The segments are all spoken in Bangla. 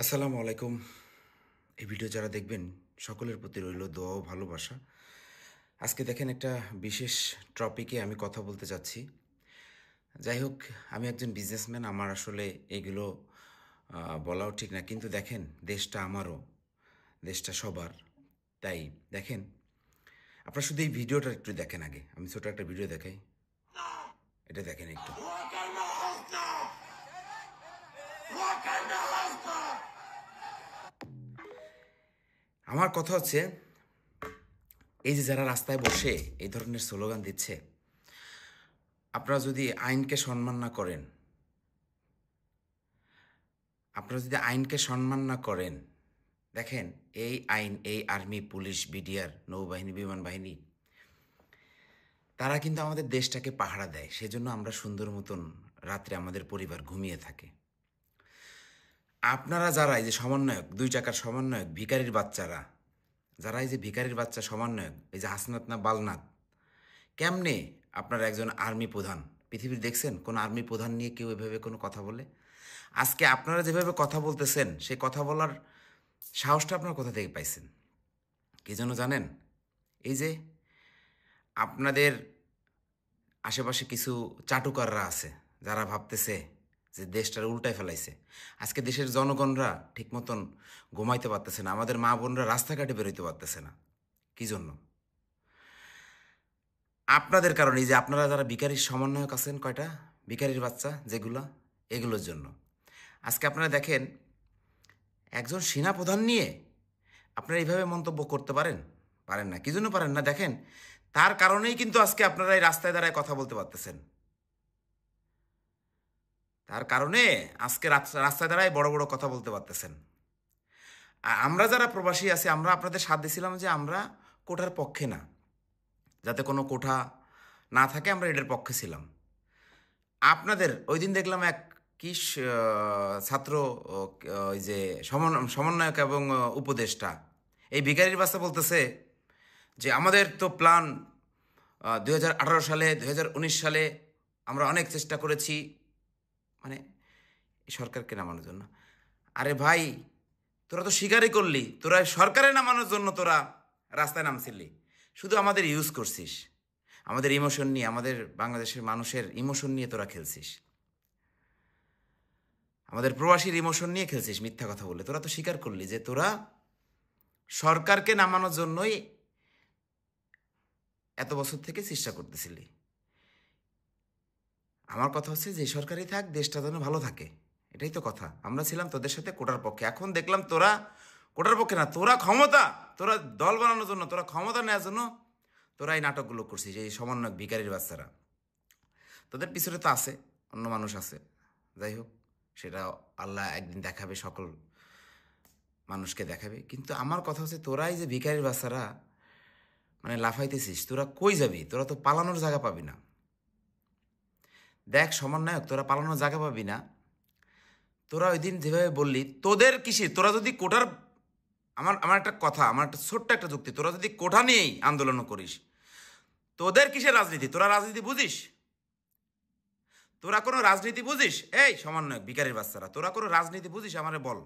আসসালামু আলাইকুম। এই ভিডিও যারা দেখবেন সকলের প্রতি রইল দোয়া ও ভালোবাসা। আজকে দেখেন একটা বিশেষ টপিকে আমি কথা বলতে চাচ্ছি। যাই হোক, আমি একজন বিজনেসম্যান, আমার আসলে এগুলো বলাও ঠিক না। কিন্তু দেখেন, দেশটা আমারও, দেশটা সবার। তাই দেখেন, আপনারা শুধু এই ভিডিওটা একটু দেখেন আগে। আমি ছোট একটা ভিডিও দেখাই, এটা দেখেন একটু। আমার কথা হচ্ছে, এই যে যারা রাস্তায় বসে এই ধরনের স্লোগান দিচ্ছে, আপনারা যদি আইনকে সম্মান না করেন, আপনারা যদি আইনকে সম্মান না করেন, দেখেন এই আইন, এই আর্মি, পুলিশ, বিডিআর, নৌবাহিনী, বিমান বাহিনী, তারা কিন্তু আমাদের দেশটাকে পাহারা দেয়। সেজন্য আমরা সুন্দর মতন রাত্রে আমাদের পরিবার ঘুমিয়ে থাকে। আপনারা যারা এই যে সমন্বয়ক, 2 টাকার সমন্বয়ক, ভিখারির বাচ্চারা, যারা এই যে ভিখারির বাচ্চা সমন্বয়ক, এই যে হাসনাত না বালনাথ, কেমনে আপনারা একজন আর্মি প্রধান, পৃথিবীর দেখছেন কোন আর্মি প্রধান নিয়ে কেউ এভাবে কোনো কথা বলে? আজকে আপনারা যেভাবে কথা বলতেছেন, সেই কথা বলার সাহসটা আপনারা কোথা থেকে পাইছেন? কি জন্য জানেন? এই যে আপনাদের আশেপাশে কিছু চাটুকাররা আছে, যারা ভাবতেছে যে দেশটার উল্টায় ফেলাইছে। আজকে দেশের জনগণরা ঠিক মতন ঘুমাইতে পারতেছে না, আমাদের মা বোনরা রাস্তাঘাটে বেরোইতে পারতেছে না। কি জন্য? আপনাদের কারণে। এই যে আপনারা যারা ভিখারির সমন্বয়ক আছেন, কয়টা ভিখারির বাচ্চা যেগুলো, এগুলোর জন্য। আজকে আপনারা দেখেন, একজন সেনাপ্রধান নিয়ে আপনারা এইভাবে মন্তব্য করতে পারেন? পারেন না। কি জন্য পারেন না? দেখেন, তার কারণেই কিন্তু আজকে আপনারা এই রাস্তায় দাঁড়ায় কথা বলতে পারতেছেন। তার কারণে আজকে রাস্তায় দাঁড়ায় বড় বড় কথা বলতে পারতেছেন। আর আমরা যারা প্রবাসী আছি, আমরা আপনাদের সাথ দিয়েছিলাম যে আমরা কোঠার পক্ষে না, যাতে কোনো কোঠা না থাকে, আমরা এটার পক্ষে ছিলাম। আপনাদের ওই দিন দেখলাম এক কি ছাত্র, ওই যে সমন্বয়ক এবং উপদেষ্টা, এই ভিখারির বাচ্চা বলতেছে যে আমাদের তো প্ল্যান 2018 সালে, 2019 সালে আমরা অনেক চেষ্টা করেছি, মানে এই সরকারকে নামানোর জন্য। আরে ভাই, তোরা তো স্বীকারই করলি, তোরা সরকারে নামানোর জন্য তোরা রাস্তায় নামছিলি, শুধু আমাদের ইউজ করছিস, আমাদের ইমোশন নিয়ে, আমাদের বাংলাদেশের মানুষের ইমোশন নিয়ে তোরা খেলছিস, আমাদের প্রবাসীর ইমোশন নিয়ে খেলছিস মিথ্যা কথা বলে। তোরা তো স্বীকার করলি যে তোরা সরকারকে নামানোর জন্যই এত বছর থেকে চেষ্টা করতেছিলি। আমার কথা হচ্ছে, যে সরকারই থাক, দেশটা যেন ভালো থাকে, এটাই তো কথা। আমরা ছিলাম তোদের সাথে কোটার পক্ষে, এখন দেখলাম তোরা কোটার পক্ষে না, তোরা ক্ষমতা, তোরা দল বানানোর জন্য, তোরা ক্ষমতা নেওয়ার জন্য তোরা এই নাটকগুলো করছিস। এই সমন্বয়ক ভিখারির বাচ্চারা, তোদের পিছনে তো আছে, অন্য মানুষ আছে। যাই হোক, সেটা আল্লাহ একদিন দেখাবে, সকল মানুষকে দেখাবে। কিন্তু আমার কথা হচ্ছে, তোরাই যে ভিখারির বাচ্চারা মানে লাফাইতেছিস, তোরা কই যাবি? তোরা তো পালানোর জায়গা পাবি না। দেখ সমন্বয়ক, তোরা পালানোর জায়গা পাবি না। তোরা ওই দিন যেভাবে বললি, তোদের কিসে, তোরা যদি কোটার, আমার আমার একটা কথা, আমার একটা ছোট্ট একটা যুক্তি, তোরা যদি কোঠা নিয়েই আন্দোলন করিস, তোদের কিসের রাজনীতি? তোরা রাজনীতি বুঝিস? তোরা কোনো রাজনীতি বুঝিস? এই সমন্বয়ক ভিখারির বাচ্চারা, তোরা কোনো রাজনীতি বুঝিস? আমারে বল,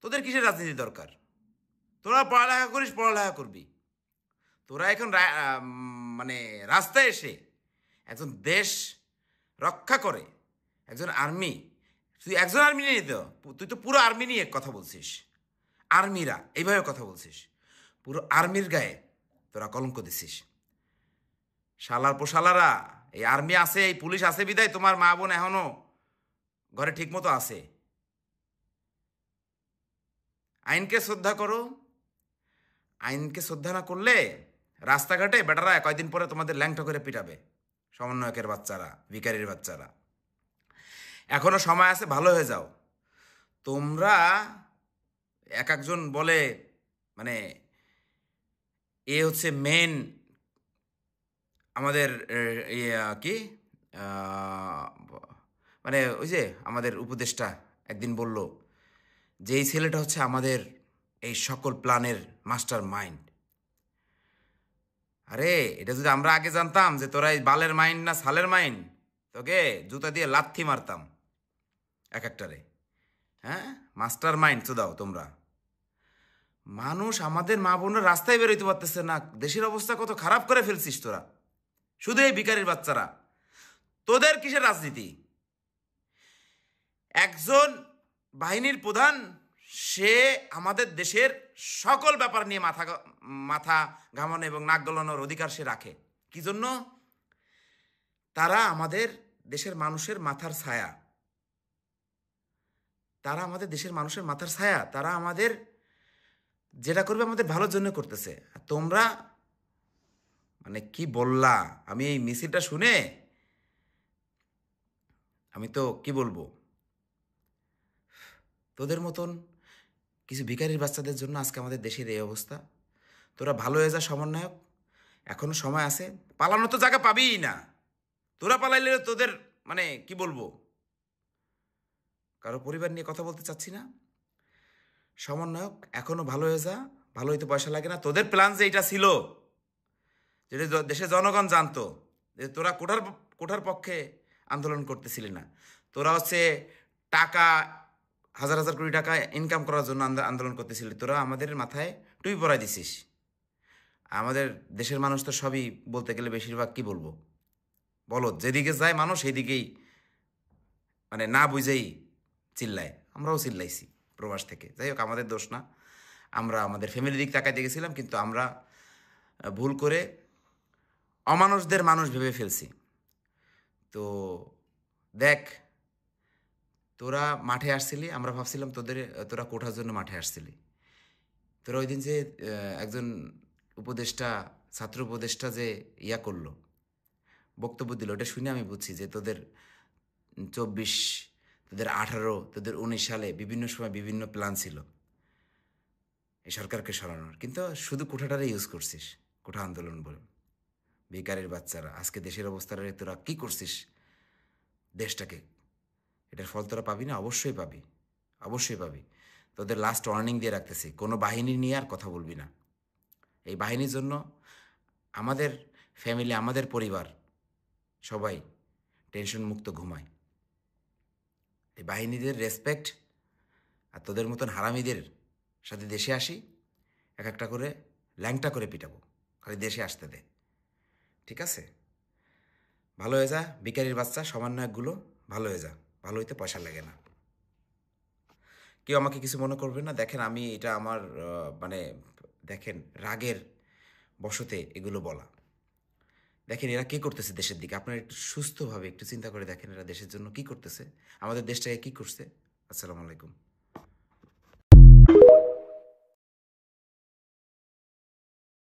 তোদের কিসের রাজনীতি দরকার? তোরা পড়ালেখা করিস, পড়ালেখা করবি। তোরা এখন মানে রাস্তায় এসে একজন দেশ রক্ষা করে, একজন আর্মি, তুই একজন আর্মি নিয়ে তো, তুই তো পুরো আর্মি নিয়ে কথা বলছিস। আর্মিরা এইভাবে কথা বলছিস, পুরো আর্মির গায়ে তোরা কলঙ্ক দিছিস। শালার পোশালারা, এই আর্মি আছে, এই পুলিশ আছে বিদায় তোমার মা বোন এখনো ঘরে ঠিক মতো আছে। আইনকে শ্রদ্ধা করো। আইনকে শ্রদ্ধা না করলে রাস্তাঘাটে বেটারা কয়দিন পরে তোমাদের ল্যাংটা করে পিটাবে, সমন্বয়কের বাচ্চারা, ভিখারির বাচ্চারা। এখনো সময় আছে, ভালো হয়ে যাও। তোমরা এক একজন বলে, মানে এ হচ্ছে মেন আমাদের কি আহ, মানে ওই যে আমাদের উপদেষ্টা একদিন বলল যে এই ছেলেটা হচ্ছে আমাদের এই সকল প্ল্যানের মাস্টার মাইন্ড। আরে এটা যদি আমরা আগে জানতাম যে তোরা এই বালের মাইন্ড না সালের মাইন্ড, তোকে জুতা দিয়ে লাথি মারতাম এক একটারে। হ্যাঁ, মাস্টার মাইন্ড তো দাও তোমরা। মানুষ, আমাদের মা বোনরা রাস্তায় বেরোইতে পারতেছে না, দেশের অবস্থা কত খারাপ করে ফেলছিস তোরা। শুধু এই ভিখারির বাচ্চারা, তোদের কিসের রাজনীতি? একজন বাহিনীর প্রধান, সে আমাদের দেশের সকল ব্যাপার নিয়ে মাথা ঘামানো এবং নাক গলানোর অধিকার সে রাখে। কি জন্য? তারা আমাদের দেশের মানুষের মাথার ছায়া, তারা আমাদের দেশের মানুষের মাথার ছায়া, তারা আমাদের যেটা করবে আমাদের ভালোর জন্য করতেছে। আর তোমরা মানে কি বললা, আমি এই মিছিলটা শুনে আমি তো কি বলবো, তোদের মতন কিছু ভিখারির বাচ্চাদের জন্য আজকে আমাদের দেশের এই অবস্থা। তোরা ভালো হয়ে যা সমন্বয়ক, এখনো সময় আছে, পালানো তো জায়গা পাবিই না। তোরা পালাইলে তোদের মানে কি বলবো, কারো পরিবার নিয়ে কথা বলতে চাচ্ছি না। সমন্বয়ক এখনো ভালো হয়ে যা, ভালো হইতে পয়সা লাগে না। তোদের প্ল্যান যে এটা ছিল, যেটা দেশের জনগণ জানতো, যে তোরা কোঠার পক্ষে আন্দোলন করতেছিলি না, তোরা হচ্ছে টাকা হাজার হাজার কোটি টাকা ইনকাম করার জন্য আন্দোলন করতেছিলি। তোরা আমাদের মাথায় টুপি পরাই দিছিস। আমাদের দেশের মানুষ তো সবই বলতে গেলে বেশিরভাগ কি বলবো, বলো, যেদিকে যায় মানুষ সেই দিকেই মানে না বুঝেই চিল্লায়। আমরাও চিল্লাইছি প্রবাস থেকে। যাই হোক, আমাদের দোষ না, আমরা আমাদের ফ্যামিলির দিক তাকাইতে গেছিলাম, কিন্তু আমরা ভুল করে অমানুষদের মানুষ ভেবে ফেলছি। তো দেখ, তোরা মাঠে আসছিলি, আমরা ভাবছিলাম তোরা কোঠার জন্য মাঠে আসছিলি। তোরা ওই দিন যে একজন উপদেষ্টা, ছাত্র উপদেষ্টা যে করলো, বক্তব্য দিল, ওটা শুনে আমি বুঝছি যে তোদের 24, তোদের 18, তোদের 19 সালে বিভিন্ন সময় বিভিন্ন প্ল্যান ছিল এই সরকারকে সরানোর, কিন্তু শুধু কোঠাটারে ইউজ করছিস, কোঠা আন্দোলন বলে। বেকারের বাচ্চারা, আজকে দেশের অবস্থাটা তোরা কী করছিস দেশটাকে, এটার ফল তোরা পাবি না? অবশ্যই পাবি, অবশ্যই পাবি। তোদের লাস্ট ওয়ার্নিং দিয়ে রাখতেছি, কোনো বাহিনী নিয়ে আর কথা বলবি না। এই বাহিনীর জন্য আমাদের ফ্যামিলি, আমাদের পরিবার সবাই টেনশন মুক্ত ঘুমায়। এই বাহিনীদের রেসপেক্ট, আর তোদের মতন হারামিদের সাথে দেশে আসি, এক একটা করে ল্যাংটা করে পিটাবো, খালি দেশে আসতে দে, ঠিক আছে? ভালো হয়ে যা ভিখারির বাচ্চা, সমন্বয়কগুলো ভালো হয়ে যা, ভালো হইতে পয়সা লাগে না। কেউ আমাকে কিছু মনে করবে না। দেখেন, আমি এটা আমার মানে দেখেন রাগের বশতে এগুলো বলা। দেখেন এরা কী করতেছে দেশের দিকে, আপনারা একটু সুস্থভাবে একটু চিন্তা করে দেখেন, এরা দেশের জন্য কী করতেছে, আমাদের দেশটাকে কী করছে। আসসালামু আলাইকুম।